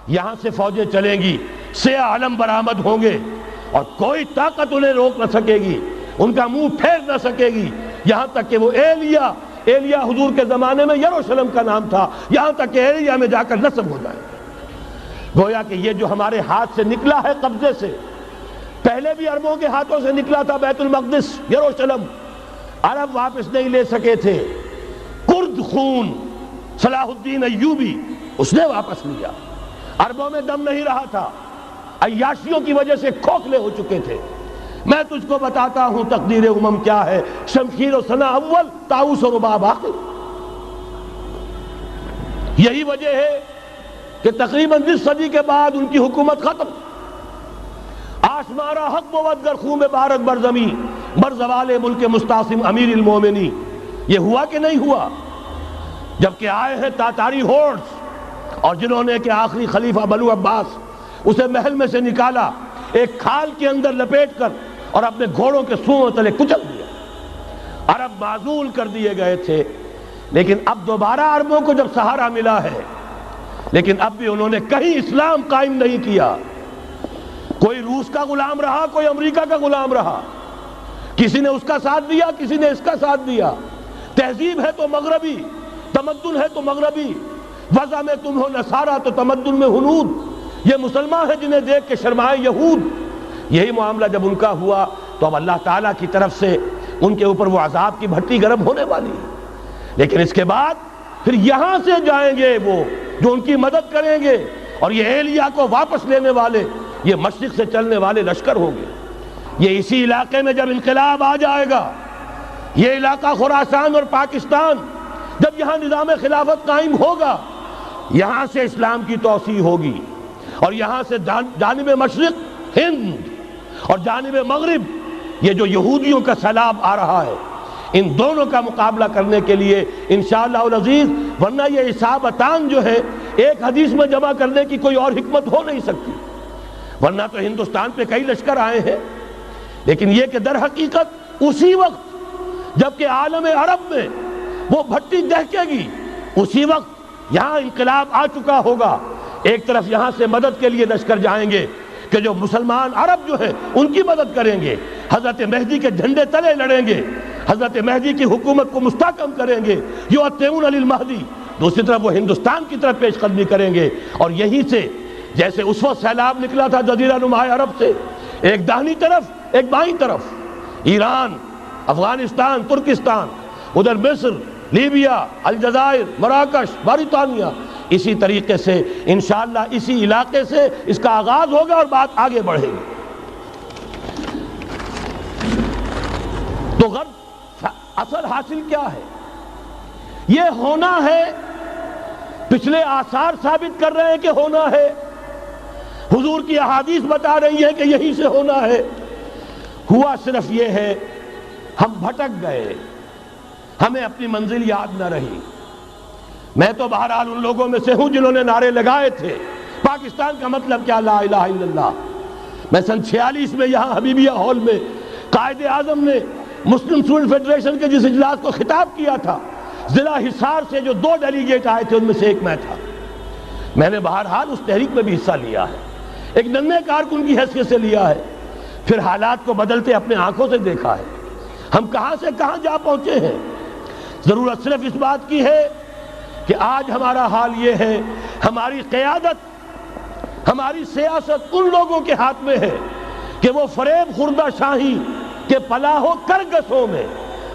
یہاں سے فوجیں چلیں گی، سیاہ علم برآمد ہوں گے اور کوئی طاقت انہیں روک نہ سکے گی، ان کا منہ پھیر نہ سکے گی، یہاں تک کہ وہ ایلیا حضور کے زمانے میں یروشلم کا نام تھا، یہاں تک کہ ایلیا میں جا کر نصب ہو جائے۔ گویا کہ یہ جو ہمارے ہاتھ سے نکلا ہے قبضے سے، پہلے بھی عربوں کے ہاتھوں سے نکلا تھا بیت المقدس، یروشلم، عرب واپس نہیں لے سکے تھے۔ کرد خون صلاح الدین ایوبی اس نے واپس لیا، عربوں میں دم نہیں رہا تھا، عیاشیوں کی وجہ سے کھوکھلے ہو چکے تھے۔ میں تجھ کو بتاتا ہوں تقدیر امم کیا ہے، شمشیر و سنا اول، طاؤس و رباب آخر۔ یہی وجہ ہے کہ تقریباً 20 صدی کے بعد ان کی حکومت ختم۔ آشمارا حق بود گر خون بارک بر زمین، بر زوال ملک مستعصم امیر المومنی۔ یہ ہوا کہ نہیں ہوا؟ جبکہ آئے ہیں تاتاری ہورڈز، اور جنہوں نے کہ آخری خلیفہ بنو عباس اسے محل میں سے نکالا، ایک کھال کے اندر لپیٹ کر اور اپنے گھوڑوں کے سوؤں تلے کچل دیا۔ عرب معزول کر دیے گئے تھے، لیکن اب دوبارہ عربوں کو جب سہارا ملا ہے، لیکن اب بھی انہوں نے کہیں اسلام قائم نہیں کیا۔ کوئی روس کا غلام رہا، کوئی امریکہ کا غلام رہا، کسی نے اس کا ساتھ دیا، کسی نے اس کا ساتھ دیا۔ تہذیب ہے تو مغربی، تمدن ہے تو مغربی، وضع میں تم ہو نصارہ تو تمدن میں ہنود۔ یہ مسلمان ہیں جنہیں دیکھ کے شرمائے یہود۔ یہی معاملہ جب ان کا ہوا تو اب اللہ تعالیٰ کی طرف سے ان کے اوپر وہ عذاب کی بھٹی گرم ہونے والی ہے۔ لیکن اس کے بعد پھر یہاں سے جائیں گے وہ جو ان کی مدد کریں گے، اور یہ ایلیا کو واپس لینے والے یہ مشرق سے چلنے والے لشکر ہوں گے۔ یہ اسی علاقے میں جب انقلاب آ جائے گا، یہ علاقہ خراسان اور پاکستان، جب یہاں نظام خلافت قائم ہوگا، یہاں سے اسلام کی توسیع ہوگی، اور یہاں سے جانب مشرق ہند اور جانب مغرب یہ جو یہودیوں کا سیلاب آ رہا ہے، ان دونوں کا مقابلہ کرنے کے لیے انشاءاللہ العزیز، ورنہ یہ اصابتان جو ہے ایک حدیث میں جمع کرنے کی کوئی اور حکمت ہو نہیں سکتی، ورنہ تو ہندوستان پہ کئی لشکر آئے ہیں۔ لیکن یہ کہ در حقیقت اسی وقت جب کہ عالم عرب میں وہ بھٹی دہکے گی، اسی وقت یہاں انقلاب آ چکا ہوگا۔ ایک طرف یہاں سے مدد کے لیے لشکر جائیں گے کہ جو مسلمان عرب جو ہیں ان کی مدد کریں گے، حضرت مہدی کے جھنڈے تلے لڑیں گے، حضرت مہدی کی حکومت کو مستحکم کریں گے، یؤتمون للمہدی۔ دوسری طرف وہ ہندوستان کی طرف پیش قدمی کریں گے، اور یہیں سے جیسے اس وقت سیلاب نکلا تھا جزیرہ نما عرب سے، ایک داہنی طرف ایک بائیں طرف، ایران، افغانستان، ترکستان، ادھر مصر، لیبیا، الجزائر، مراکش، موریطانیہ، اسی طریقے سے انشاءاللہ اسی علاقے سے اس کا آغاز ہوگا اور بات آگے بڑھے گی۔ تو غرب اصل حاصل کیا ہے؟ یہ ہونا ہے، پچھلے آثار ثابت کر رہے ہیں کہ ہونا ہے، حضور کی احادیث بتا رہی ہیں کہ یہیں سے ہونا ہے۔ ہوا صرف یہ ہے ہم بھٹک گئے، ہمیں اپنی منزل یاد نہ رہی۔ میں تو بہرحال ان لوگوں میں سے ہوں جنہوں نے نعرے لگائے تھے پاکستان کا مطلب کیا، لا الہ الا اللہ۔ میں سن 46 میں یہاں حبیبیہ ہال میں قائد اعظم نے مسلم اسٹوڈنٹ فیڈریشن کے جس اجلاس کو خطاب کیا تھا، ضلع حصار سے جو 2 ڈیلیگیٹ آئے تھے ان میں سے ایک میں تھا۔ میں نے بہرحال اس تحریک میں بھی حصہ لیا ہے، ایک ننھے کارکن کی حیثیت سے لیا ہے، پھر حالات کو بدلتے اپنے آنکھوں سے دیکھا ہے، ہم کہاں سے کہاں جا پہنچے ہیں۔ ضرورت صرف اس بات کی ہے کہ آج ہمارا حال یہ ہے، ہماری قیادت، ہماری سیاست ان لوگوں کے ہاتھ میں ہے کہ وہ فریب خوردہ شاہی کے پلاح و کرگسوں میں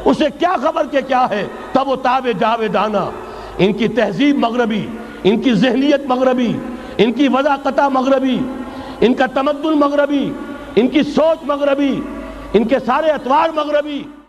اسے کیا خبر کہ کیا ہے، تب وہ تاب جاویدانہ۔ ان کی تہذیب مغربی، ان کی ذہنیت مغربی، ان کی وضاقتہ مغربی، ان کا تمدن مغربی، ان کی سوچ مغربی، ان کے سارے اطوار مغربی۔